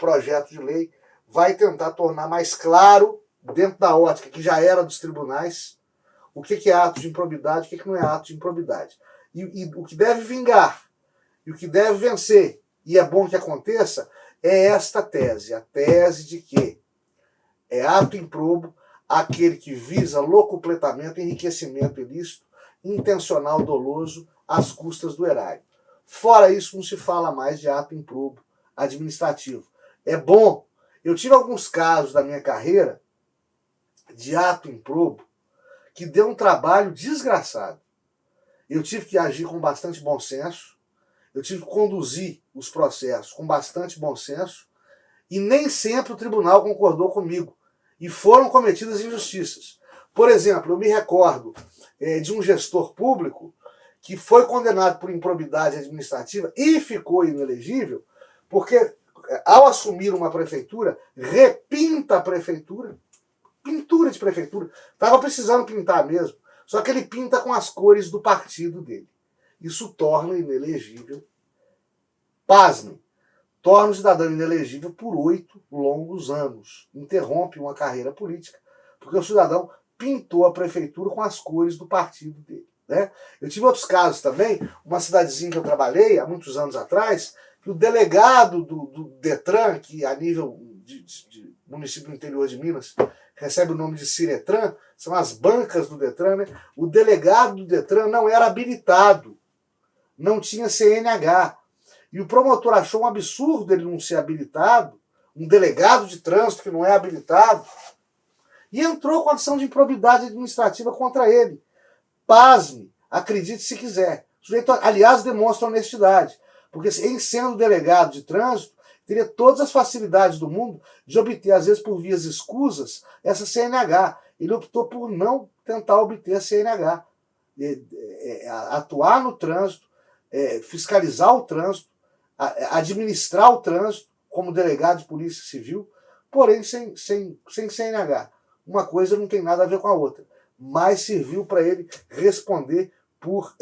projeto de lei vai tentar tornar mais claro, dentro da ótica que já era dos tribunais, o que é ato de improbidade e o que não é ato de improbidade. E o que deve vingar e o que deve vencer, e é bom que aconteça, é esta tese, a tese de que é ato improbo aquele que visa locupletamento, enriquecimento ilícito, intencional doloso, às custas do erário. Fora isso, não se fala mais de ato improbo administrativo. É bom. Eu tive alguns casos da minha carreira de ato improbo que deu um trabalho desgraçado. Eu tive que agir com bastante bom senso, eu tive que conduzir os processos com bastante bom senso, e nem sempre o tribunal concordou comigo. E foram cometidas injustiças. Por exemplo, eu me recordo de um gestor público que foi condenado por improbidade administrativa e ficou inelegível, porque ao assumir uma prefeitura, repinta a prefeitura, pintura de prefeitura, estava precisando pintar mesmo, só que ele pinta com as cores do partido dele. Isso torna inelegível, pasmem, torna o cidadão inelegível por 8 longos anos. Interrompe uma carreira política, porque o cidadão pintou a prefeitura com as cores do partido dele. Né? Eu tive outros casos também, uma cidadezinha que eu trabalhei há muitos anos atrás, que o delegado do Detran, que a nível de município do interior de Minas recebe o nome de Ciretran, são as bancas do Detran, né? O delegado do Detran não era habilitado, não tinha CNH. E o promotor achou um absurdo ele não ser habilitado, um delegado de trânsito que não é habilitado, e entrou com ação de improbidade administrativa contra ele. Pasme, acredite se quiser. O sujeito, aliás, demonstra honestidade, porque em sendo delegado de trânsito, teria todas as facilidades do mundo de obter, às vezes por vias escusas, essa CNH. Ele optou por não tentar obter a CNH. Atuar no trânsito, fiscalizar o trânsito, administrar o trânsito como delegado de polícia civil, porém sem CNH. Uma coisa não tem nada a ver com a outra, mas serviu para ele responder por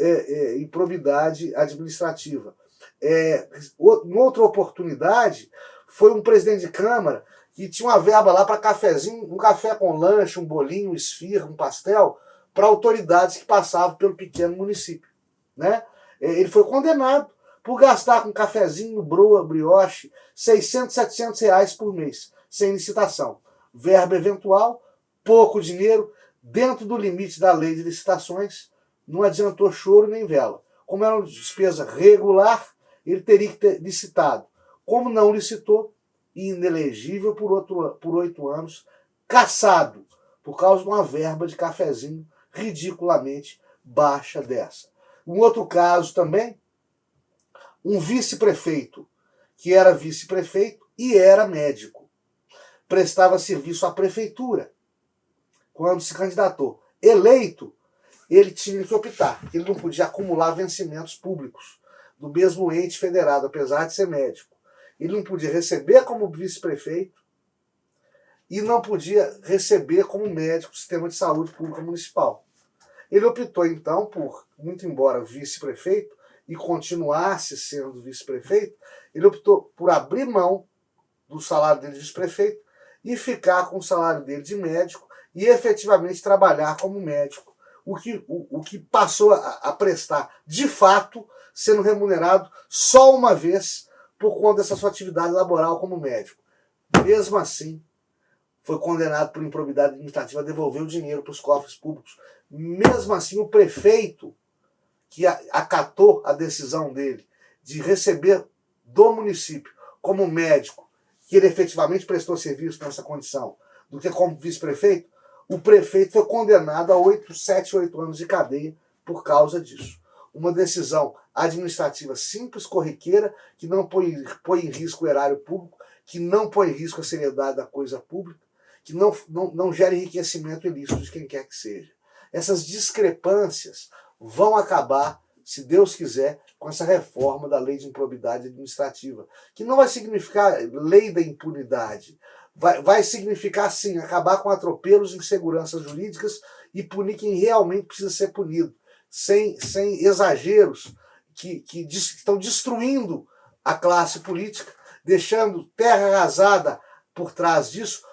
improbidade administrativa. Em outra oportunidade, foi um presidente de Câmara que tinha uma verba lá para cafezinho, um café com lanche, um bolinho, um esfirra, um pastel, para autoridades que passavam pelo pequeno município. Né? Ele foi condenado por gastar com cafezinho, broa, brioche, 600, 700 reais por mês, sem licitação. Verba eventual, pouco dinheiro, dentro do limite da lei de licitações, não adiantou choro nem vela. Como era uma despesa regular, ele teria que ter licitado. Como não licitou, inelegível por 8 anos, cassado, por causa de uma verba de cafezinho ridiculamente baixa dessa. Um outro caso também, um vice-prefeito, que era vice-prefeito e era médico. Prestava serviço à prefeitura quando se candidatou. Eleito, ele tinha que optar. Ele não podia acumular vencimentos públicos do mesmo ente federado, apesar de ser médico. Ele não podia receber como vice-prefeito e não podia receber como médico do sistema de saúde pública municipal. Ele optou, então, por, muito embora vice-prefeito, e continuasse sendo vice-prefeito, ele optou por abrir mão do salário dele de vice-prefeito e ficar com o salário dele de médico e efetivamente trabalhar como médico, o que passou a prestar, de fato, sendo remunerado só uma vez por conta dessa sua atividade laboral como médico. Mesmo assim, foi condenado por improbidade administrativa a devolver o dinheiro para os cofres públicos. Mesmo assim, o prefeito, que acatou a decisão dele de receber do município como médico, que ele efetivamente prestou serviço nessa condição, do que como vice-prefeito, o prefeito foi condenado a 7, 8 anos de cadeia por causa disso. Uma decisão administrativa simples, corriqueira, que não põe em risco o erário público, que não põe em risco a seriedade da coisa pública, que não gera enriquecimento ilícito de quem quer que seja. Essas discrepâncias vão acabar, se Deus quiser, com essa reforma da lei de improbidade administrativa, que não vai significar lei da impunidade, vai significar, sim, acabar com atropelos e inseguranças jurídicas e punir quem realmente precisa ser punido, sem exageros que estão destruindo a classe política deixando terra arrasada por trás disso,